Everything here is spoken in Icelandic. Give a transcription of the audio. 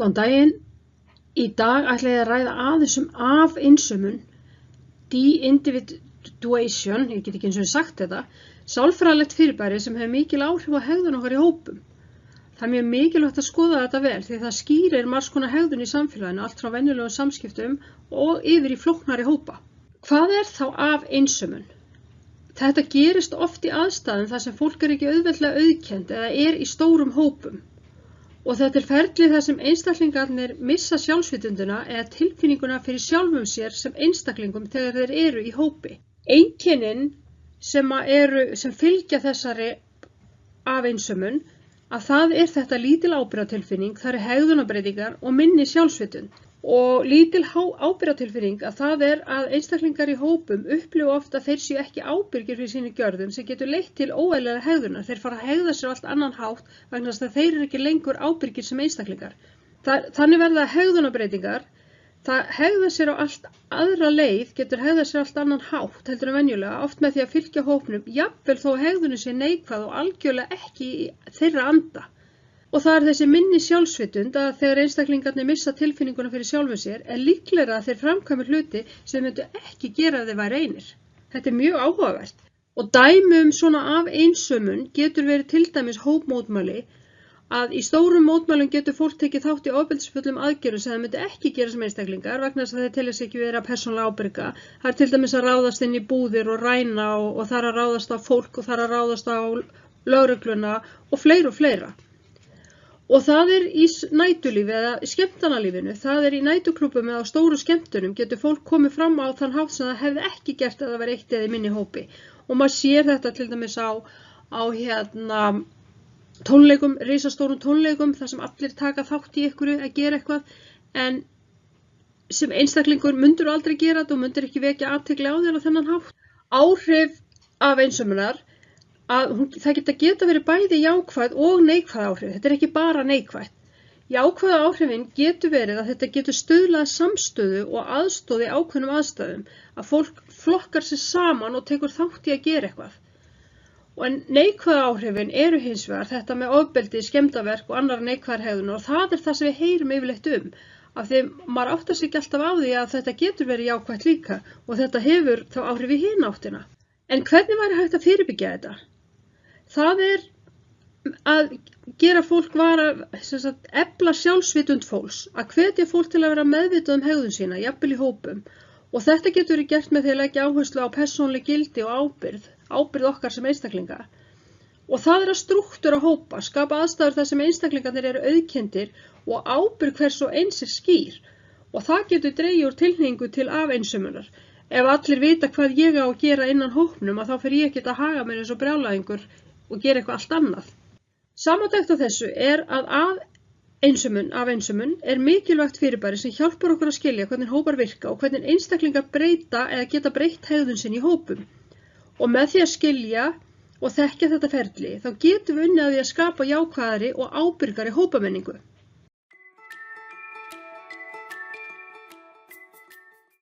Góðan daginn. Í dag ætla ég að ræða aðeins afinsömun, de-individuation, ég get ekki eins og sagt þetta, sálfræðilegt fyrirbæri sem hefur mikil áhrif á hegðun okkar í hópum. Það er mjög mikilvægt að skoða þetta vel því það skýrir margs konar hegðun í samfélaginu, allt frá venjulegum samskiptum og yfir í flóknari hópa. Hvað er þá afinsömun? Þetta gerist oft í aðstæðum þar sem fólk er ekki auðveldlega auðkennt eða er í stórum hópum. Og þetta er ferlið þar sem einstaklingarnir missa sjálfsvitundina eða tilfinninguna fyrir sjálfum sér sem einstaklingum þegar þeir eru í hópi. Einkennin sem fylgja þessari afinsömun, að það er þetta lítil ábyrgðartilfinning, það eru hegðunarbreytingar og minni sjálfsvitund. Og lítil ábyrgðartilfinning, að það er að einstaklingar í hópum upplifa oft að þeir séu ekki ábyrgir fyrir sínu gjörðum sem getur leitt til óeðlilegrar hegðunar. Þeir fara að hegða sér á allt annan hátt vegna þess að þeir eru ekki lengur ábyrgir sem einstaklingar. Þannig verða hegðunarbreytingar, það hegða sér á allt aðra leið, getur hegða sér á allt annan hátt heldur en venjulega, oft með því að fylgja hópnum, jafnvel þó hegðunin sé neikvæð og algjörlega ekki í þeirra anda. Og það er þessi minni sjálfsvitund að þegar einstaklingarnir missa tilfinninguna fyrir sjálfum sér er líklegra að þeir framkvæmi hluti sem myndu ekki gera ef þeir væru einir. Þetta er mjög áhugavert. Og dæmi svona afinsömun getur verið til dæmis hópmótmæli, að í stórum mótmælum getur fólk tekið þátt í ofbeldisfullum aðgerðum sem það myndi ekki gera sem einstaklingar vegna þess að þeir telja sig ekki vera persónulega ábyrga. Það er til dæmis að ráðast inn í búðir og ræna og það er að ráðast á fólk og það er að ráðast á lögregluna og fleira. Og það er í næturlífi eða skemmtanalífinu, það er í næturklúbbum eða á stóru skemmtunum getur fólk komið fram á þann hátt sem það hefði ekki gert að það var eitt eða í minni hópi. Og maður sér þetta til dæmis á tónleikum, risastórum tónleikum, þar sem allir taka þátt í einhverju að gera eitthvað, en sem einstaklingur myndur aldrei gera þetta og myndur ekki vekja athygli á þér á þennan hátt. Áhrif afinsömunar, það geta verið bæði jákvæð og neikvæð áhrif. Þetta er ekki bara neikvætt. Jákvæða áhrifin getur verið að þetta getur stuðlað samstöðu og aðstoð í ákveðnum aðstæðum, að fólk flokkar sig saman og tekur þátt í að gera eitthvað. En neikvæða áhrifin eru hins vegar þetta með ofbeldi, skemmdarverk og annar neikvæðar hegðunar og það er það sem við heyrum yfirleitt af því maður áttar sig ekki alltaf á því að þetta getur verið jákvætt líka og þetta hefur þá áhrif í hina áttina. En hvernig væri hægt að fyrirbyggja þetta? Það er að gera fólk efla sjálfsvitund fólks, að hvetja fólk til að vera meðvitað hegðun sína, jafnvel í hópum. Og þetta getur verið gert með því að leggja áherslu á persónuleg gildi og ábyrgð okkar sem einstaklinga. Og það er að strúktúra hópa, skapa aðstæður þar sem einstaklingarnir eru auðkenndir og ábyrgð hvers og eins er skýr. Og það getur dregið úr tilhneigingu til afinsömunar. Ef allir vita hvað ég á að gera innan hópnum, þá fer ég ekki að haga mér eins og brjálæðingur og gera eitthvað allt annað. Samantekt á þessu er að afinsömun er mikilvægt fyrirbæri sem hjálpar okkur að skilja hvernig hópar virka og hvernig einstaklingar breyta eða geta breytt hegðun sinni í hópum. Og með því að skilja og þekkja þetta ferli, þá getum við unnið að því að skapa jákvæðari og ábyrgari hópamenningu.